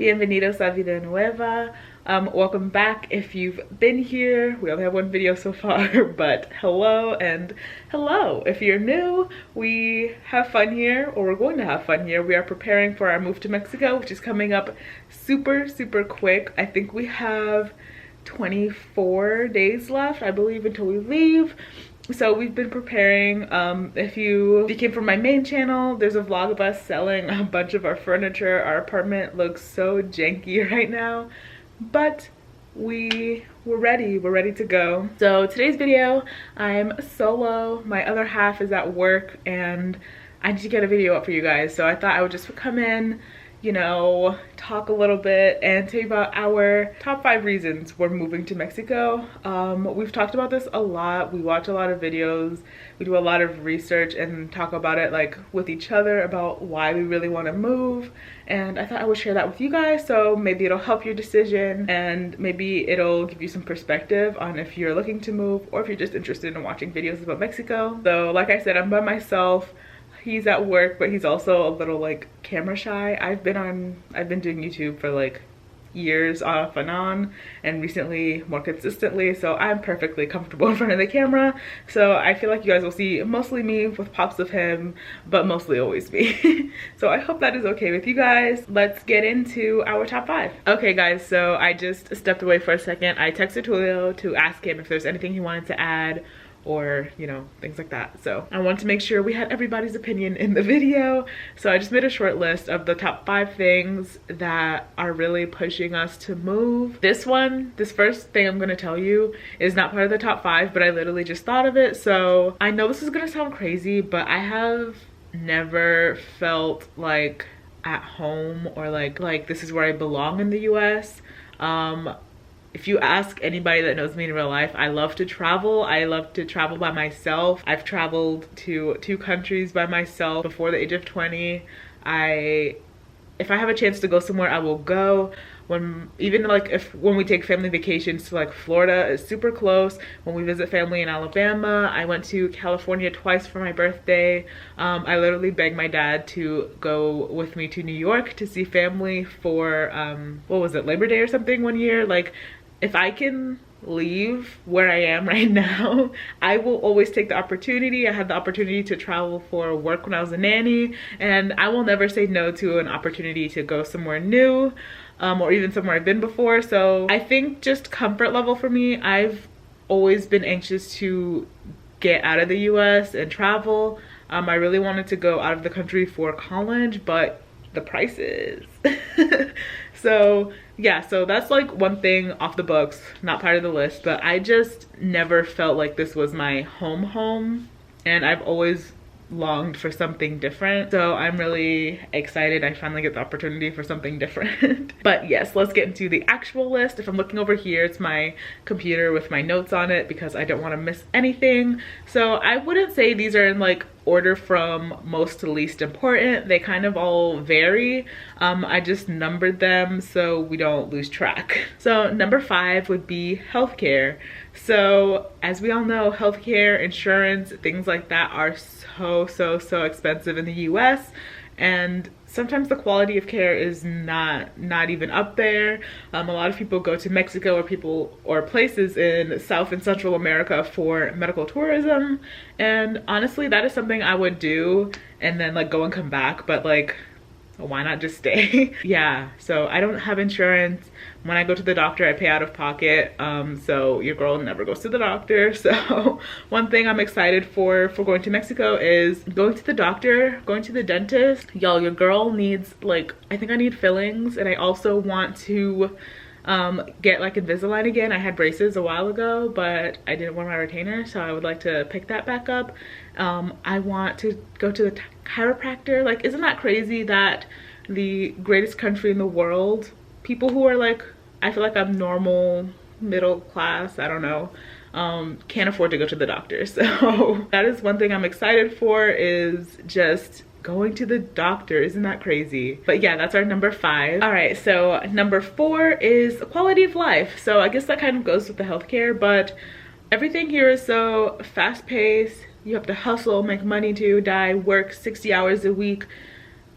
Bienvenidos a Vida Nueva. Welcome back if you've been here. We only have one video so far, but hello and hello. If you're new, we have fun here, or we're going to have fun here. We are preparing for our move to Mexico, which is coming up super quick. I think we have 24 days left, I believe, until we leave. So we've been preparing. If you came from my main channel, there's a vlog of us selling a bunch of our furniture. Our apartment looks so janky right now, but we're ready to go. So today's video, I'm solo. My other half is at work and I need to get a video up for you guys. So I thought I would just come in, you know, talk a little bit and tell you about our top 5 reasons we're moving to Mexico. We've talked about this a lot. We watch a lot of videos, we do a lot of research and talk about it like with each other about why we really want to move, and I thought I would share that with you guys, so maybe it'll help your decision and maybe it'll give you some perspective on if you're looking to move or if you're just interested in watching videos about Mexico. So like I said, I'm by myself. He's at work, but he's also a little like camera shy. I've been doing YouTube for like years off and on, and recently more consistently, so I'm perfectly comfortable in front of the camera. So I feel like you guys will see mostly me with pops of him, but mostly always me. So I hope that is okay with you guys. Let's get into our top 5. Okay guys, so I just stepped away for a second. I texted Julio to ask him if there's anything he wanted to add, or you know, things like that. So I wanted to make sure we had everybody's opinion in the video, so I just made a short list of the top 5 things that are really pushing us to move. This first thing I'm gonna tell you is not part of the top 5, but I literally just thought of it. So I know this is gonna sound crazy, but I have never felt like at home or like this is where I belong in the US. If you ask anybody that knows me in real life, I love to travel. I love to travel by myself. I've traveled to 2 countries by myself before the age of 20. If I have a chance to go somewhere, I will go. When we take family vacations to like Florida, is super close. When we visit family in Alabama, I went to California twice for my birthday. I literally begged my dad to go with me to New York to see family for what was it, Labor Day or something one year. Like, if I can leave where I am right now, I will always take the opportunity. I had the opportunity to travel for work when I was a nanny, and I will never say no to an opportunity to go somewhere new, or even somewhere I've been before. So I think just comfort level for me, I've always been anxious to get out of the US and travel. I really wanted to go out of the country for college, but the prices. So yeah, so that's like one thing off the books, not part of the list, but I just never felt like this was my home, and I've always longed for something different. So I'm really excited I finally get the opportunity for something different. But yes, let's get into the actual list. If I'm looking over here, it's my computer with my notes on it because I don't want to miss anything. So I wouldn't say these are in like order from most to least important. They kind of all vary. I just numbered them so we don't lose track. So number 5 would be healthcare. So as we all know, healthcare, insurance, things like that are so expensive in the US, and sometimes the quality of care is not even up there. A lot of people go to Mexico or places in South and Central America for medical tourism, and honestly that is something I would do and then like go and come back, but like, why not just stay? Yeah, so I don't have insurance. When I go to the doctor, I pay out of pocket. So your girl never goes to the doctor. So one thing I'm excited for going to Mexico is going to the doctor, going to the dentist. Y'all, your girl needs, like, I think I need fillings, and I also want to get like Invisalign again. I had braces a while ago, but I didn't wear my retainer, so I would like to pick that back up. I want to go to the chiropractor. Like, isn't that crazy that the greatest country in the world, people who are like, I feel like I'm normal, middle class, I don't know, can't afford to go to the doctor. So that is one thing I'm excited for, is just going to the doctor. Isn't that crazy? But yeah, that's our number 5. All right, so number 4 is quality of life. So I guess that kind of goes with the healthcare, but everything here is so fast paced. You have to hustle, make money to die, work 60 hours a week.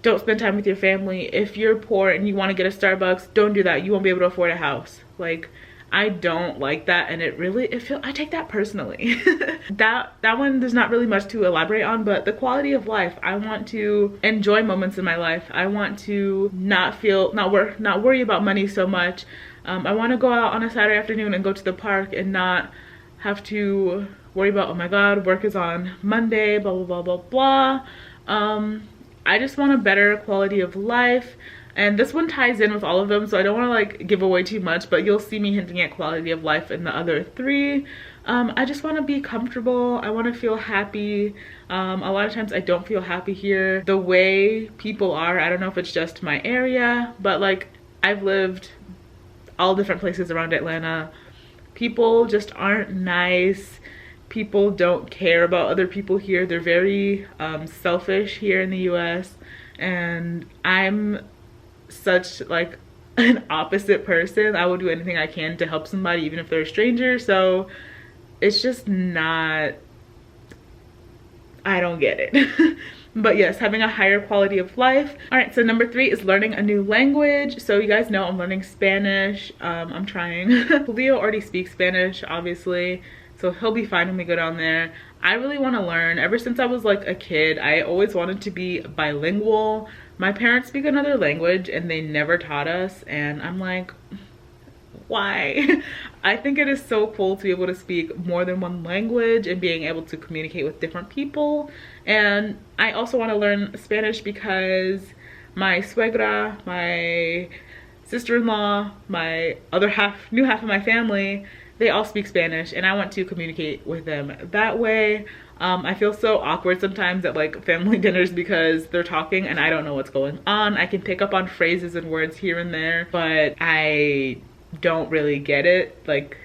don't spend time with your family. If you're poor and you want to get a Starbucks, don't do that. You won't be able to afford a house. Like, I don't like that, and I take that personally. that one, there's not really much to elaborate on, but the quality of life. I want to enjoy moments in my life. I want to not worry about money so much. I want to go out on a Saturday afternoon and go to the park and not have to worry about, oh my god, work is on Monday, blah blah blah blah blah. I just want a better quality of life, and this one ties in with all of them, so I don't want to like give away too much, but you'll see me hinting at quality of life in the other three. I just want to be comfortable. I want to feel happy. A lot of times I don't feel happy here. The way people are, I don't know if it's just my area, but like, I've lived all different places around Atlanta. People just aren't nice. People don't care about other people here. They're very selfish here in the US, and I'm such like an opposite person. I will do anything I can to help somebody, even if they're a stranger. So it's just not, I don't get it. But yes, having a higher quality of life. All right, so number 3 is learning a new language. So you guys know I'm learning Spanish. I'm trying. Leo already speaks Spanish, obviously, so he'll be fine when we go down there. I really want to learn. Ever since I was like a kid, I always wanted to be bilingual. My parents speak another language and they never taught us, and I'm like, why? I think it is so cool to be able to speak more than one language and being able to communicate with different people. And I also want to learn Spanish because my suegra, my sister-in-law, my new half of my family, they all speak Spanish, and I want to communicate with them that way. I feel so awkward sometimes at like family dinners because they're talking and I don't know what's going on. I can pick up on phrases and words here and there, but I don't really get it. Like,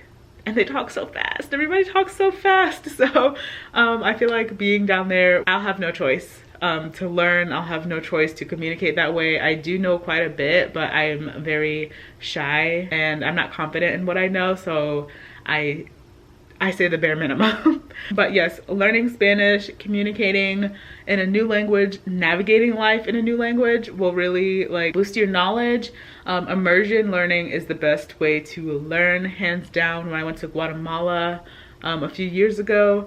and they talk so fast. Everybody talks so fast. So I feel like being down there, I'll have no choice to learn. I'll have no choice to communicate that way. I do know quite a bit, but I'm very shy and I'm not confident in what I know, so I say the bare minimum. But yes, learning Spanish, communicating in a new language, navigating life in a new language will really like boost your knowledge. Immersion learning is the best way to learn, hands down. When I went to Guatemala a few years ago,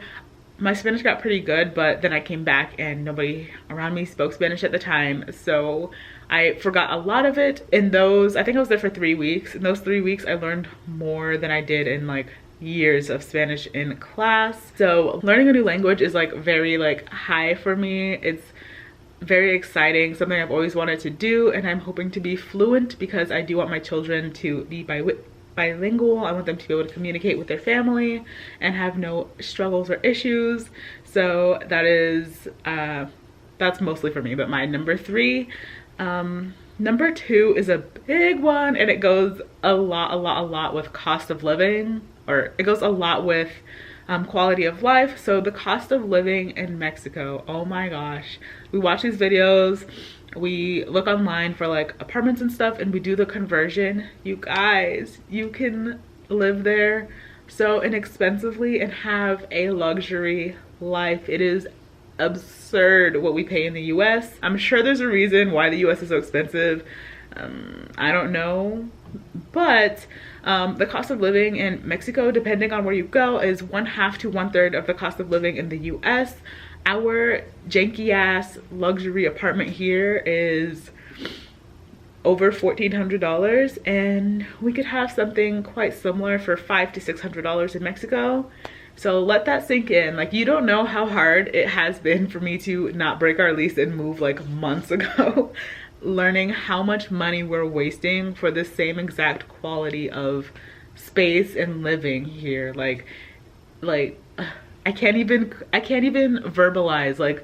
my Spanish got pretty good, but then I came back and nobody around me spoke Spanish at the time, so I forgot a lot of it. In those, I think I was there for 3 weeks. In those 3 weeks, I learned more than I did in like years of Spanish in class. So learning a new language is like very like high for me. It's very exciting, something I've always wanted to do, and I'm hoping to be fluent because I do want my children to be bilingual. I want them to be able to communicate with their family and have no struggles or issues. So that is that's mostly for me. But my number 3, number 2 is a big one, and it goes a lot with cost of living, or it goes a lot with quality of life. So the cost of living in Mexico, oh my gosh, we watch these videos, we look online for like apartments and stuff, and we do the conversion. You guys, you can live there so inexpensively and have a luxury life. It is absurd what we pay in the US. I'm sure there's a reason why the US is so expensive. I don't know, but the cost of living in Mexico, depending on where you go, is 1/2 to 1/3 of the cost of living in the US. Our janky ass luxury apartment here is over $1,400, and we could have something quite similar for $500 to $600 in Mexico. So let that sink in. Like, you don't know how hard it has been for me to not break our lease and move like months ago. Learning how much money we're wasting for the same exact quality of space and living here. Like I can't even verbalize, like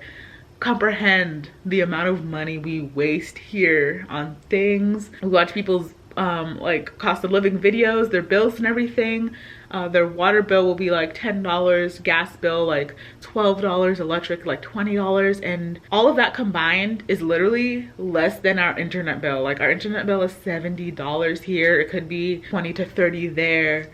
comprehend the amount of money we waste here on things. We watch people's like cost of living videos, their bills and everything. Their water bill will be like $10, gas bill like $12, electric like $20, and all of that combined is literally less than our internet bill. Like, our internet bill is $70 here, it could be $20 to $30 there.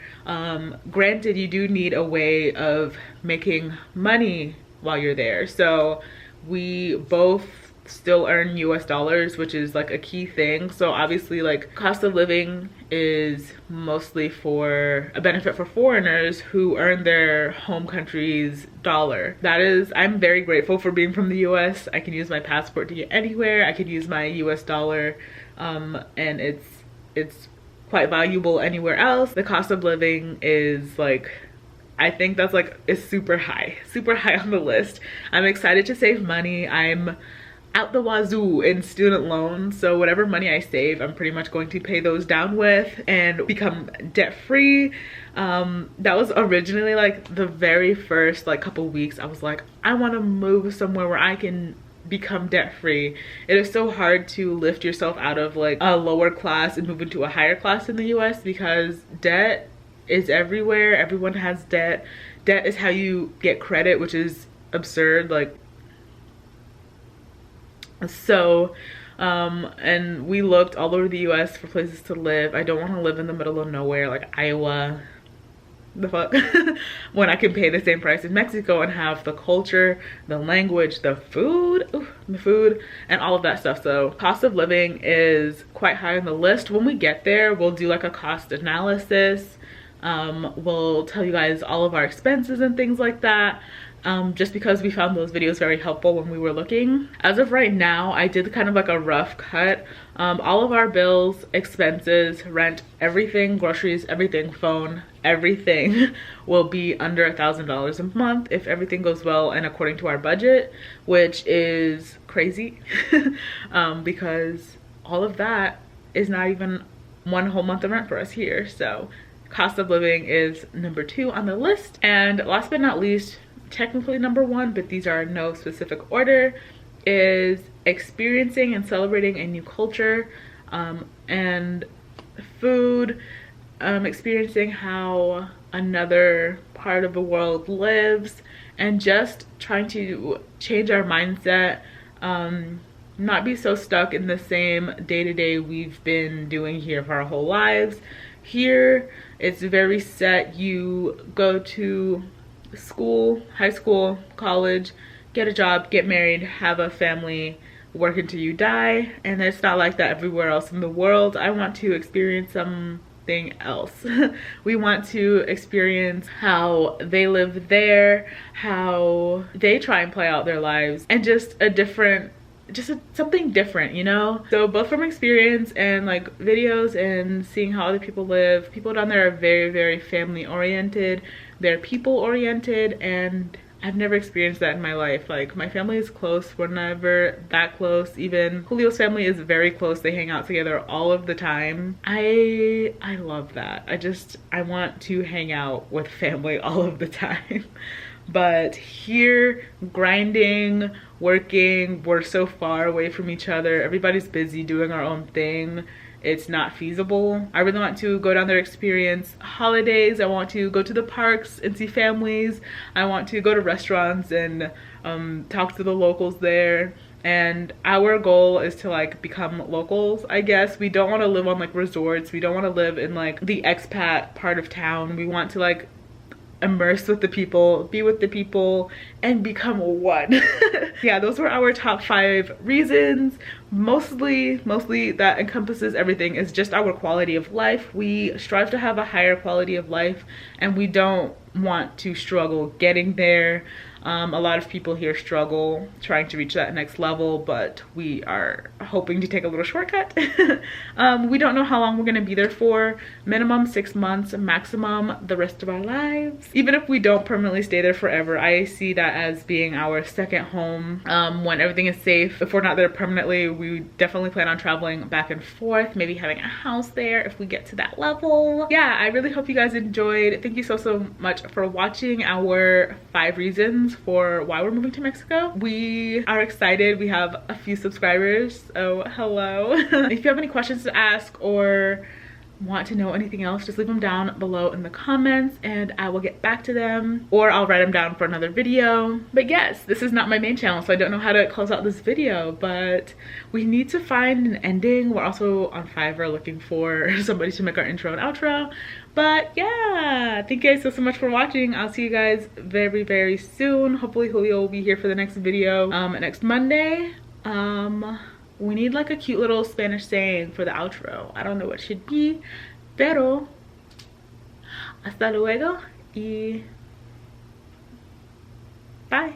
Granted, you do need a way of making money while you're there, so we both still earn US dollars, which is like a key thing. So obviously like cost of living is mostly for a benefit for foreigners who earn their home country's dollar. That is, I'm very grateful for being from the US. I can use my passport to get anywhere. I can use my US dollar, and it's quite valuable anywhere else. The cost of living is like, I think that's like, is super high on the list. I'm excited to save money. I'm out the wazoo in student loans, so whatever money I save, I'm pretty much going to pay those down with and become debt free. That was originally like the very first like couple weeks. I was like, I want to move somewhere where I can become debt free. It is so hard to lift yourself out of like a lower class and move into a higher class in the US because debt is everywhere. Everyone has debt. Debt is how you get credit, which is absurd. Like, so and we looked all over the US for places to live. I don't want to live in the middle of nowhere like Iowa, the fuck, when I can pay the same price in Mexico and have the culture, the language, the food, and all of that stuff. So cost of living is quite high on the list. When we get there, we'll do like a cost analysis. We'll tell you guys all of our expenses and things like that. Just because we found those videos very helpful when we were looking. As of right now, I did kind of like a rough cut. All of our bills, expenses, rent, everything, groceries, everything, phone, everything will be under $1,000 a month if everything goes well and according to our budget, which is crazy because all of that is not even one whole month of rent for us here. So cost of living is number 2 on the list. And last but not least, technically number 1, but these are in no specific order, is experiencing and celebrating a new culture and food, experiencing how another part of the world lives, and just trying to change our mindset, not be so stuck in the same day-to-day we've been doing here for our whole lives. Here it's very set. You go to school, high school, college, get a job, get married, have a family, work until you die, and it's not like that everywhere else in the world. I want to experience something else. We want to experience how they live there, how they try and play out their lives, and just something different, you know? So both from experience and like videos and seeing how other people live, people down there are very, very family oriented. They're people oriented, and I've never experienced that in my life. Like, my family is close. We're never that close. Even Julio's family is very close. They hang out together all of the time. I love that. I want to hang out with family all of the time. But here, grinding, working, we're so far away from each other. Everybody's busy doing our own thing. It's not feasible. I really want to go down there, experience holidays. I want to go to the parks and see families. I want to go to restaurants and talk to the locals there. And our goal is to like become locals, I guess. We don't want to live on like resorts. We don't want to live in like the expat part of town. We want to like immerse with the people, be with the people, and become one. Yeah, those were our top 5 reasons. Mostly that encompasses everything is just our quality of life. We strive to have a higher quality of life, and we don't want to struggle getting there. A lot of people here struggle trying to reach that next level, but we are hoping to take a little shortcut. We don't know how long we're gonna be there for. Minimum 6 months, maximum the rest of our lives. Even if we don't permanently stay there forever, I see that as being our second home. When everything is safe, if we're not there permanently, we definitely plan on traveling back and forth, maybe having a house there if we get to that level. Yeah, I really hope you guys enjoyed. Thank you so much for watching our 5 reasons for why we're moving to Mexico. We are excited. We have a few subscribers, so hello. If you have any questions to ask or want to know anything else, just leave them down below in the comments and I will get back to them, or I'll write them down for another video. But yes, this is not my main channel, so I don't know how to close out this video, but we need to find an ending. We're also on Fiverr looking for somebody to make our intro and outro. But yeah, thank you guys so much for watching. I'll see you guys very soon. Hopefully Julio will be here for the next video next Monday. We need like a cute little Spanish saying for the outro. I don't know what it should be, pero hasta luego y bye.